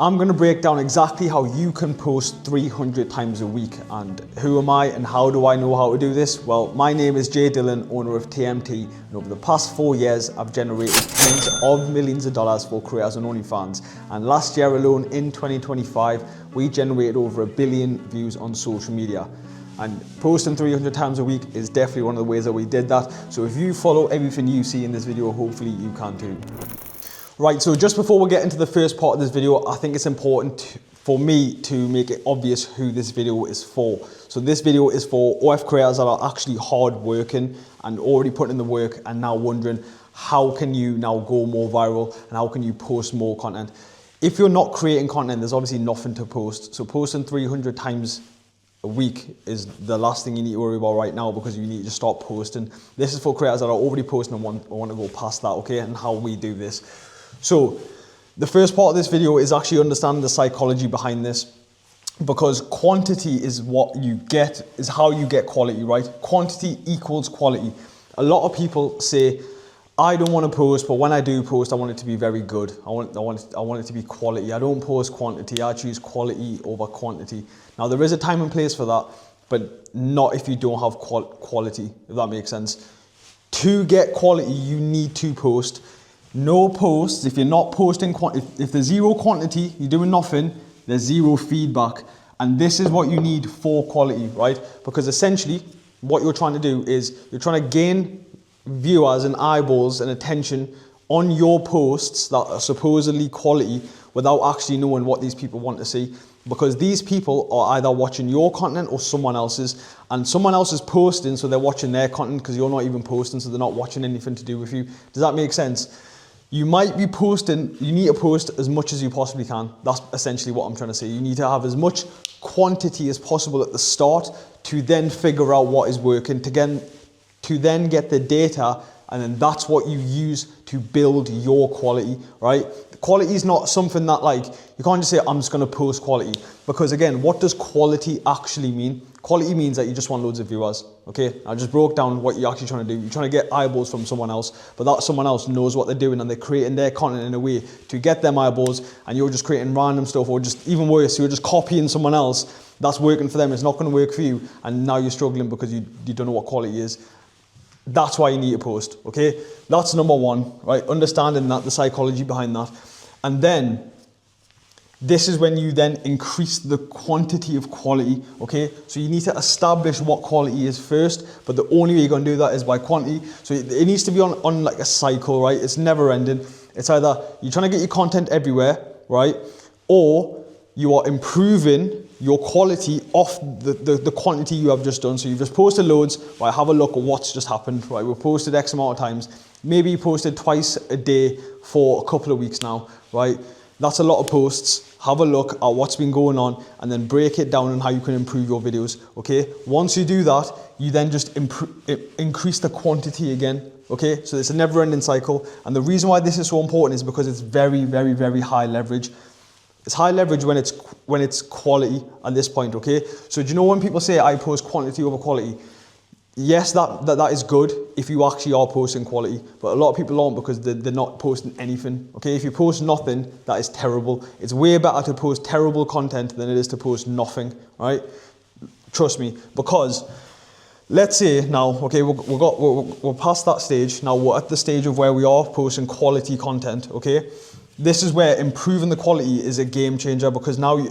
I'm going to break down exactly how you can post 300 times a week. And who am I and how do I know how to do this? Well, my name is Jay Dillon, owner of TMT, and over the past 4 years I've generated tens of millions of dollars for creators on OnlyFans. And last year alone, in 2025, we generated over 1 billion views on social media. And posting 300 times a week is definitely one of the ways that we did that. So if you follow everything you see in this video, hopefully you can too. Right, so just before we get into the first part of this video, I think it's important for me to make it obvious who this video is for. So this video is for OF creators that are actually hard working and already putting in the work and now wondering how can you now go more viral and how can you post more content. If you're not creating content, there's obviously nothing to post. So posting 300 times a week is the last thing you need to worry about right now, because you need to start posting. This is for creators that are already posting and want to go past that, okay, and how we do this. So the first part of this video is actually understanding the psychology behind this, because quantity is what you get, is how you get quality, right? Quantity equals quality. A lot of people say, I don't want to post, but when I do post, I want it to be very good. I want it to be quality. I don't post quantity. I choose quality over quantity. Now there is a time and place for that, but not if you don't have quality, if that makes sense. To get quality, you need to post. No posts, if you're not posting, if there's zero quantity, you're doing nothing, there's zero feedback. And this is what you need for quality, right? Because essentially, what you're trying to do is you're trying to gain viewers and eyeballs and attention on your posts that are supposedly quality without actually knowing what these people want to see. Because these people are either watching your content or someone else's, and someone else is posting, so they're watching their content because you're not even posting, so they're not watching anything to do with you. Does that make sense? You might be posting, you need to post as much as you possibly can. That's essentially what I'm trying to say. You need to have as much quantity as possible at the start to then figure out what is working, to then get the data, and then that's what you use to build your quality, right? Quality is not something that, like, you can't just say, I'm just gonna post quality. Because again, what does quality actually mean? Quality means that you just want loads of viewers, okay? I just broke down what you're actually trying to do. You're trying to get eyeballs from someone else, but that someone else knows what they're doing and they're creating their content in a way to get them eyeballs, and you're just creating random stuff, or just even worse, you're just copying someone else that's working for them. It's not gonna work for you, and now you're struggling because you don't know what quality is. That's why you need to post, okay? That's number one, right? Understanding that, the psychology behind that. And then, this is when you then increase the quantity of quality, okay? So you need to establish what quality is first, but the only way you're gonna do that is by quantity. So it needs to be on like a cycle, right? It's never ending. It's either you're trying to get your content everywhere, right? Or you are improving your quality off the quantity you have just done. So you've just posted loads, right? Have a look at what's just happened, right? We've posted X amount of times. Maybe you posted twice a day for a couple of weeks now, right? That's a lot of posts. Have a look at what's been going on and then break it down on how you can improve your videos, okay? Once you do that, you then just increase the quantity again, okay? So it's a never-ending cycle. And the reason why this is so important is because it's very, very, very high leverage. It's high leverage when it's quality at this point, okay? So do you know when people say I post quantity over quality? Yes, that is good if you actually are posting quality, but a lot of people aren't because they're not posting anything, okay? If you post nothing, that is terrible. It's way better to post terrible content than it is to post nothing, right? Trust me, because let's say now, okay, we're past that stage. Now we're at the stage of where we are posting quality content, okay? This is where improving the quality is a game changer, because now you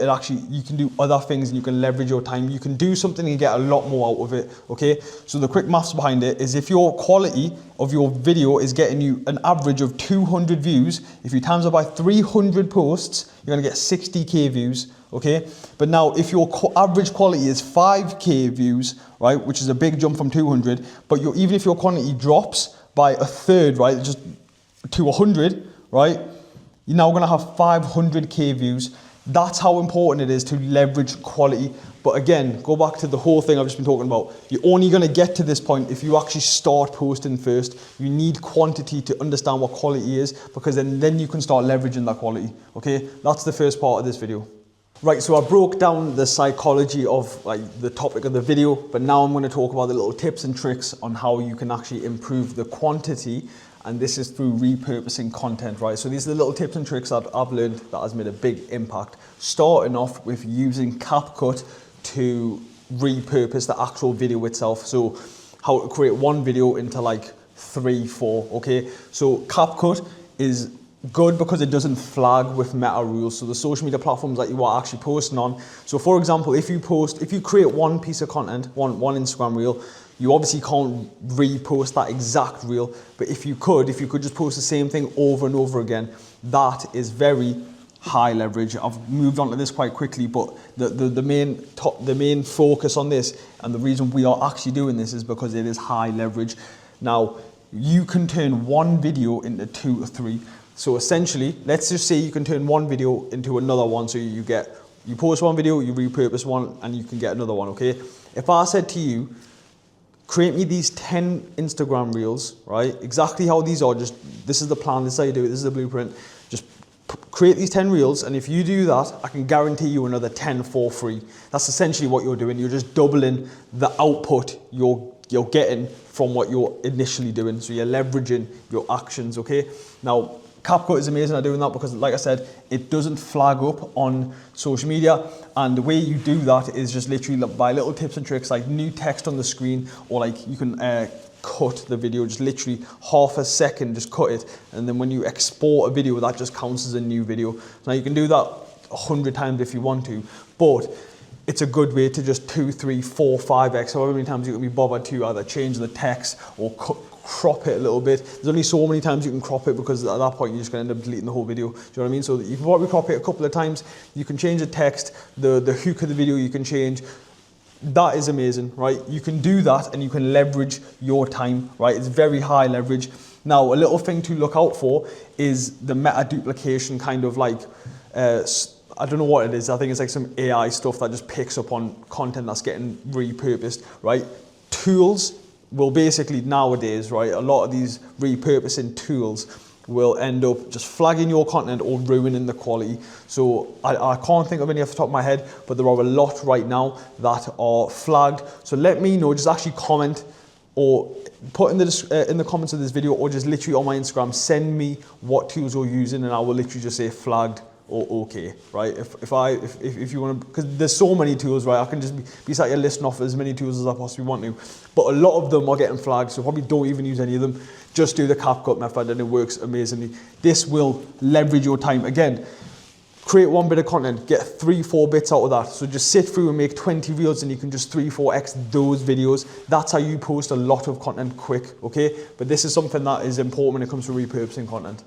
can do other things and you can leverage your time. You can do something and get a lot more out of it, okay? So the quick maths behind it is, if your quality of your video is getting you an average of 200 views, if you times it by 300 posts, you're gonna get 60K views, okay? But now if your average quality is 5K views, right, which is a big jump from 200, but even if your quantity drops by a third, right, just to 100, right, you're now gonna have 500K views. That's how important it is to leverage quality. But again, go back to the whole thing I've just been talking about. You're only gonna get to this point if you actually start posting first. You need quantity to understand what quality is, because then you can start leveraging that quality, okay? That's the first part of this video. Right, so I broke down the psychology of like the topic of the video, but now I'm gonna talk about the little tips and tricks on how you can actually improve the quantity and this is through repurposing content, right? So these are the little tips and tricks that I've learned that has made a big impact. Starting off with using CapCut to repurpose the actual video itself. So how to create one video into like 3, 4, okay? So CapCut is good because it doesn't flag with meta rules, so the social media platforms that you are actually posting on. So for example, if you create one piece of content, one Instagram reel, you obviously can't repost that exact reel, but if you could just post the same thing over and over again, that is very high leverage. I've moved on to this quite quickly, but the main focus on this, and the reason we are actually doing this, is because it is high leverage. Now, you can turn one video into 2 or 3. So essentially, let's just say you can turn one video into another one. So you post one video, you repurpose one, and you can get another one, okay? If I said to you, create me these 10 Instagram reels, right? Exactly how these are, this is the plan, this is how you do it, this is the blueprint. Just create these 10 reels, and if you do that, I can guarantee you another 10 for free. That's essentially what you're doing. You're just doubling the output you're getting from what you're initially doing. So you're leveraging your actions, okay? Now, CapCut is amazing at doing that because, like I said, it doesn't flag up on social media, and the way you do that is just literally by little tips and tricks, like new text on the screen, or like you can cut the video, just literally half a second, just cut it, and then when you export a video, that just counts as a new video. Now you can do that 100 times if you want to, but it's a good way to just 2, 3, 4, 5x, however many times you can be bothered to either change the text or crop it a little bit. There's only so many times you can crop it, because at that point you're just going to end up deleting the whole video. Do you know what I mean? So you can probably crop it a couple of times. You can change the text, the hook of the video you can change. That is amazing, right? You can do that and you can leverage your time, right? It's very high leverage. Now, a little thing to look out for is the meta duplication, kind of like, I don't know what it is. I think it's like some AI stuff that just picks up on content that's getting repurposed, right? Tools will basically nowadays, right, a lot of these repurposing tools will end up just flagging your content or ruining the quality. So I can't think of any off the top of my head, but there are a lot right now that are flagged. So let me know, just actually comment or put in the comments of this video, or just literally on my Instagram, send me what tools you're using, and I will literally just say flagged or okay, right? If you want to, because there's so many tools, right? I can just be sat here listing off as many tools as I possibly want to, but a lot of them are getting flagged, so probably don't even use any of them. Just do the CapCut method and it works amazingly. This will leverage your time. Again, create one bit of content, get 3, 4 bits out of that. So just sit through and make 20 reels, and you can just 3, 4x those videos. That's how you post a lot of content quick, okay? But this is something that is important when it comes to repurposing content.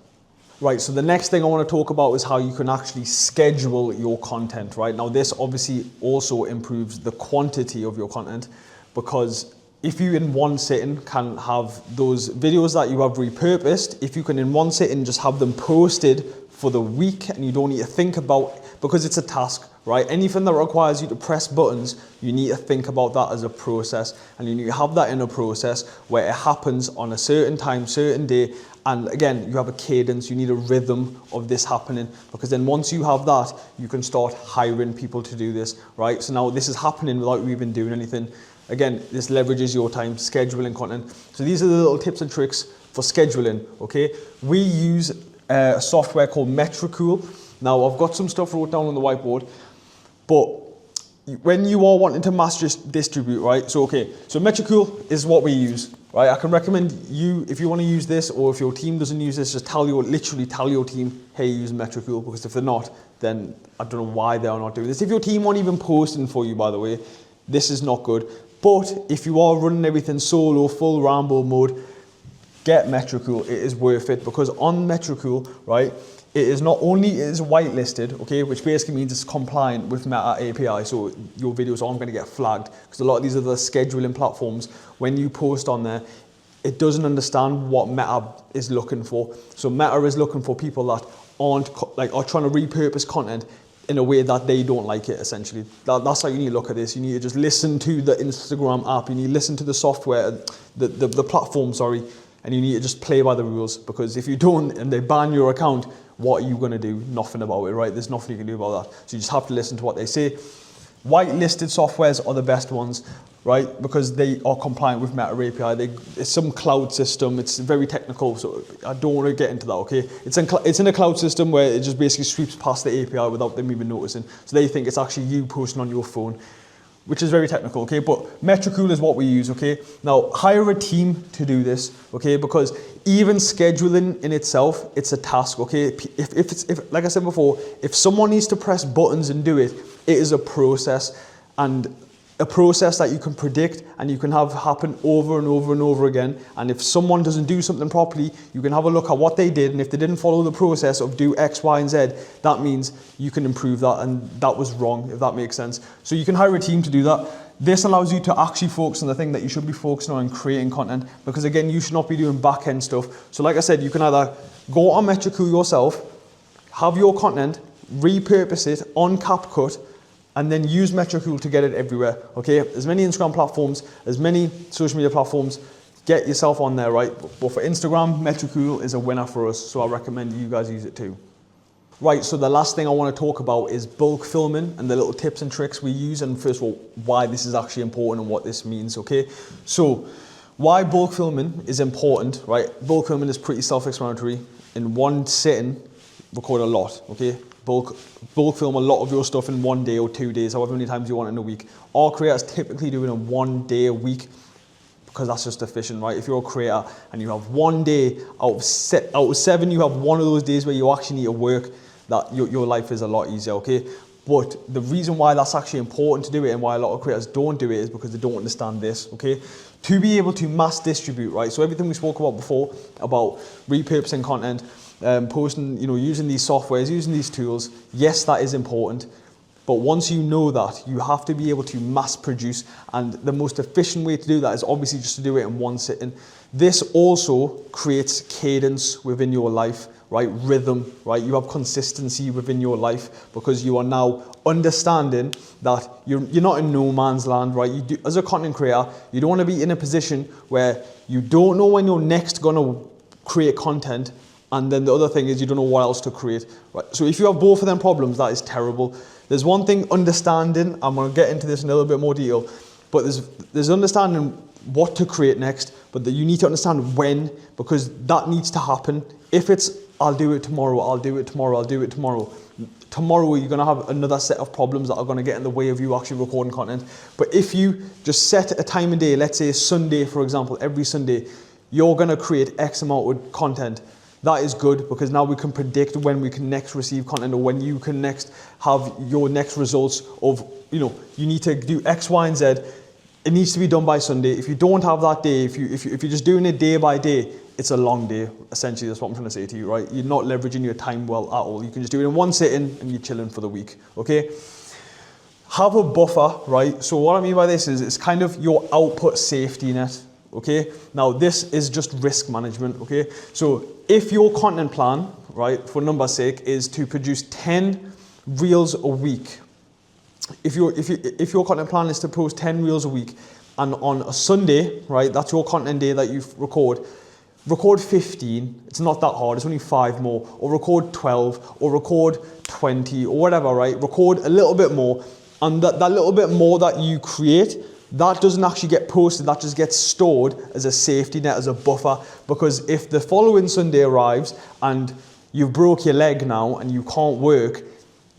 Right, so the next thing I want to talk about is how you can actually schedule your content, right? Now, this obviously also improves the quantity of your content, because if you in one sitting can have those videos that you have repurposed, if you can in one sitting just have them posted for the week, and you don't need to think about, because it's a task, right? Anything that requires you to press buttons, you need to think about that as a process, and you need to have that in a process where it happens on a certain time, certain day. And again, you have a cadence, you need a rhythm of this happening, because then once you have that, you can start hiring people to do this, right? So now this is happening without you even doing anything. Again, this leverages your time, scheduling content. So these are the little tips and tricks for scheduling, okay? We use a software called Metricool. Now, I've got some stuff wrote down on the whiteboard, but when you are wanting to mass distribute, right? So, okay, so Metricool is what we use, right? I can recommend you, if you want to use this, or if your team doesn't use this, just literally tell your team, hey, use Metricool, because if they're not, then I don't know why they are not doing this. If your team aren't even posting for you, by the way, this is not good. But if you are running everything solo, full Rambo mode, get Metricool. It is worth it, because on Metricool, right, it is not only whitelisted, okay, which basically means it's compliant with Meta API, so your videos aren't going to get flagged, because a lot of these other scheduling platforms, when you post on there, it doesn't understand what Meta is looking for. So Meta is looking for people that are trying to repurpose content in a way that they don't like it, essentially. That's how you need to look at this. You need to just listen to the Instagram app, you need to listen to the software, the platform, sorry, and you need to just play by the rules, because if you don't and they ban your account, what are you going to do? Nothing about it, right? There's nothing you can do about that. So you just have to listen to what they say. Whitelisted softwares are the best ones, right? Because they are compliant with Meta API. It's some cloud system. It's very technical, so I don't want to get into that, okay? It's in a cloud system where it just basically sweeps past the API without them even noticing. So they think it's actually you posting on your phone, which is very technical, okay? But Metricool is what we use, okay? Now, hire a team to do this, okay? Because even scheduling in itself, it's a task, okay? If like I said before, if someone needs to press buttons and do it, it is a process, and a process that you can predict and you can have happen over and over and over again. And if someone doesn't do something properly, you can have a look at what they did, and if they didn't follow the process of do X, Y, and Z, that means you can improve that, and that was wrong, if that makes sense. So you can hire a team to do that. This allows you to actually focus on the thing that you should be focusing on, creating content, because again, you should not be doing back-end stuff. So like I said, you can either go on Metricool yourself, have your content, repurpose it on CapCut, and then use Metricool to get it everywhere, okay? As many Instagram platforms, as many social media platforms, get yourself on there, right? But for Instagram, Metricool is a winner for us, so I recommend you guys use it too. Right, so the last thing I want to talk about is bulk filming and the little tips and tricks we use, and first of all, why this is actually important and what this means, okay? So, why bulk filming is important, right? Bulk filming is pretty self-explanatory. In one sitting, record a lot, okay? Bulk film a lot of your stuff in 1 day or 2 days, however many times you want in a week. All creators typically do it in 1 day a week because that's just efficient, right? If you're a creator and you have 1 day out of 7, you have one of those days where you actually need to work, that your life is a lot easier, okay? But the reason why that's actually important to do it and why a lot of creators don't do it is because they don't understand this, okay? To be able to mass distribute, right? So everything we spoke about before, about repurposing content, posting, using these softwares, using these tools, yes, that is important. But once you know that, you have to be able to mass produce, and the most efficient way to do that is obviously just to do it in one sitting. This also creates cadence within your life, right? Rhythm, right? You have consistency within your life because you are now understanding that you're not in no man's land, right? As a content creator, you don't want to be in a position where you don't know when you're next going to create content, and then the other thing is you don't know what else to create, right? So if you have both of them problems, that is terrible. There's one thing, understanding, I'm going to get into this in a little bit more detail, but there's understanding what to create next, but that you need to understand when, because that needs to happen. If it's, I'll do it tomorrow, I'll do it tomorrow, I'll do it tomorrow, tomorrow you're going to have another set of problems that are going to get in the way of you actually recording content. But if you just set a time and day, let's say Sunday, for example, every Sunday, you're going to create X amount of content. That is good because now we can predict when we can next receive content, or when you can next have your next results of, you need to do X, Y, and Z. It needs to be done by Sunday. If you don't have that day, if you're just doing it day by day, it's a long day. Essentially, that's what I'm trying to say to you, right? You're not leveraging your time well at all. You can just do it in one sitting and you're chilling for the week, okay? Have a buffer, right? So what I mean by this is it's kind of your output safety net. Okay, now this is just risk management, okay? So if your content plan, right, for numbers sake, is to produce 10 reels a week, if your content plan is to post 10 reels a week, and on a Sunday, right, that's your content day that you record 15, it's not that hard, it's only 5 more, or record 12, or record 20, or whatever, right? Record a little bit more, and that little bit more that you create, that doesn't actually get posted, that just gets stored as a safety net, as a buffer, because if the following Sunday arrives and you've broke your leg now and you can't work,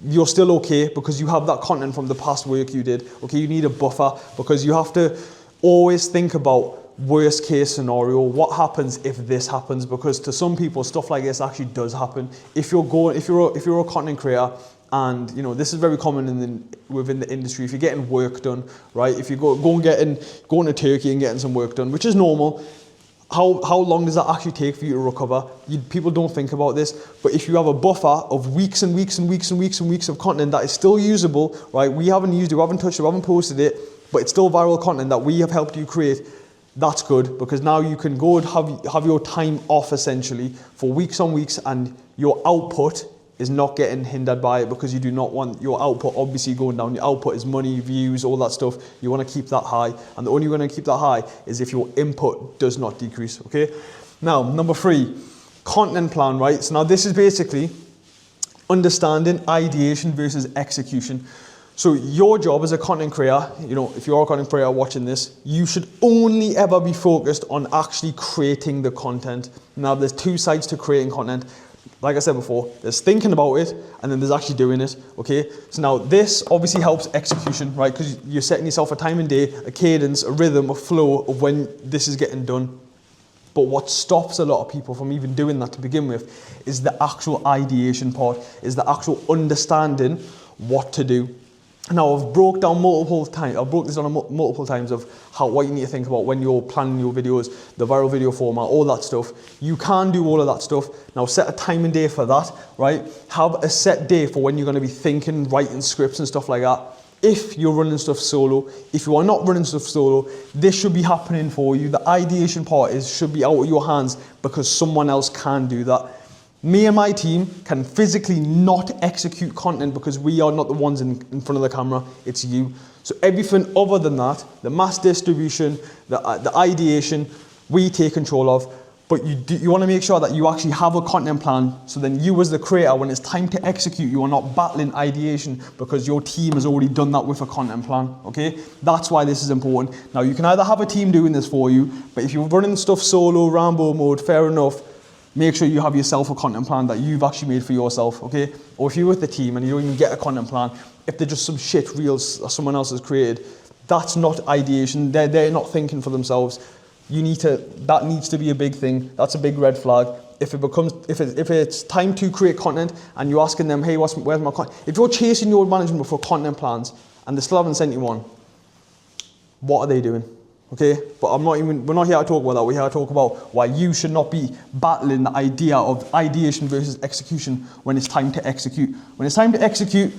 you're still okay because you have that content from the past work you did, okay? You need a buffer because you have to always think about worst case scenario, what happens if this happens, because to some people, stuff like this actually does happen. If you're a content creator, and this is very common within the industry. If you're getting work done, right? If you going to Turkey and getting some work done, which is normal, how long does that actually take for you to recover? People don't think about this, but if you have a buffer of weeks and weeks and weeks and weeks and weeks of content that is still usable, right? We haven't used it, we haven't touched it, we haven't posted it, but it's still viral content that we have helped you create. That's good because now you can go and have your time off essentially for weeks on weeks, and your output is not getting hindered by it because you do not want your output obviously going down. Your output is money, views, all that stuff. You want to keep that high, and the only way you're going to keep that high is if your input does not decrease, okay? Now, number 3, content plan, right? So now this is basically understanding ideation versus execution. So your job as a content creator, you know, if you're a content creator watching this, you should only ever be focused on actually creating the content. Now, there's two sides to creating content. Like I said before, there's thinking about it and then there's actually doing it, okay? So now this obviously helps execution, right? Because you're setting yourself a time and day, a cadence, a rhythm, a flow of when this is getting done. But what stops a lot of people from even doing that to begin with is the actual ideation part, is the actual understanding what to do. Now, I've broke this down multiple times of what you need to think about when you're planning your videos, the viral video format, all that stuff. You can do all of that stuff. Now, set a time and day for that, right? Have a set day for when you're going to be thinking, writing scripts and stuff like that. If you're running stuff solo, if you are not running stuff solo, this should be happening for you. The ideation part should be out of your hands because someone else can do that. Me and my team can physically not execute content because we are not the ones in front of the camera, it's you. So everything other than that, the mass distribution, the ideation, we take control of. But you want to make sure that you actually have a content plan, so then you as the creator, when it's time to execute, you are not battling ideation because your team has already done that with a content plan, okay? That's why this is important. Now, you can either have a team doing this for you, but if you're running stuff solo, Rambo mode, fair enough, make sure you have yourself a content plan that you've actually made for yourself, okay? Or if you're with the team and you don't even get a content plan, if they're just some shit reels that someone else has created, that's not ideation. They're not thinking for themselves. That needs to be a big thing. That's a big red flag. If it's time to create content and you're asking them, hey, where's my content? If you're chasing your management for content plans and they still haven't sent you one, what are they doing? Okay, but we're not here to talk about that. We're here to talk about why you should not be battling the idea of ideation versus execution when it's time to execute. When it's time to execute,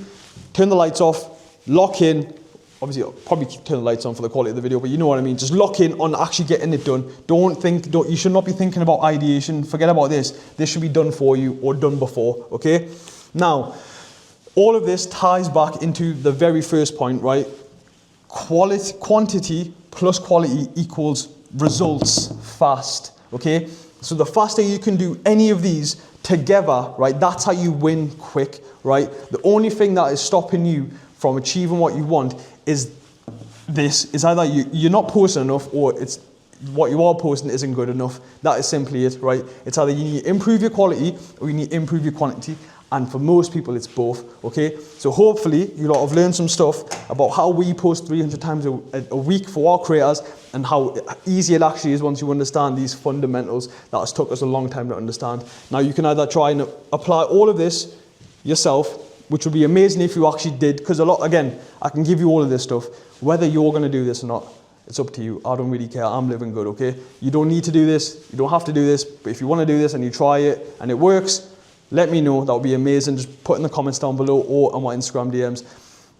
turn the lights off, lock in. Obviously, I'll probably turn the lights on for the quality of the video, but you know what I mean. Just lock in on actually getting it done. You should not be thinking about ideation. Forget about this. This should be done for you or done before, okay? Now, all of this ties back into the very first point, right? Quantity plus quality equals results fast, okay? So the faster you can do any of these together, right, that's how you win quick, right? The only thing that is stopping you from achieving what you want is either you're not posting enough or it's what you are posting isn't good enough. That is simply it, right? It's either you need to improve your quality or you need to improve your quantity. And for most people, it's both, okay? So hopefully you lot have learned some stuff about how we post 300 times a week for our creators and how easy it actually is once you understand these fundamentals that has took us a long time to understand. Now you can either try and apply all of this yourself, which would be amazing if you actually did, because again, I can give you all of this stuff. Whether you're gonna do this or not, it's up to you. I don't really care, I'm living good, okay? You don't need to do this, you don't have to do this, but if you wanna do this and you try it and it works, let me know, that would be amazing. Just put in the comments down below or on my Instagram DMs.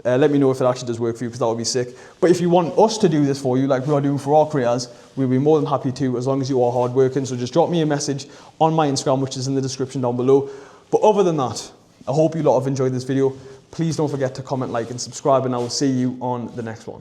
Let me know if it actually does work for you, because that would be sick. But if you want us to do this for you, like we are doing for our creators, we'll be more than happy to, as long as you are hardworking. So just drop me a message on my Instagram, which is in the description down below. But other than that, I hope you lot have enjoyed this video. Please don't forget to comment, like, and subscribe, and I will see you on the next one.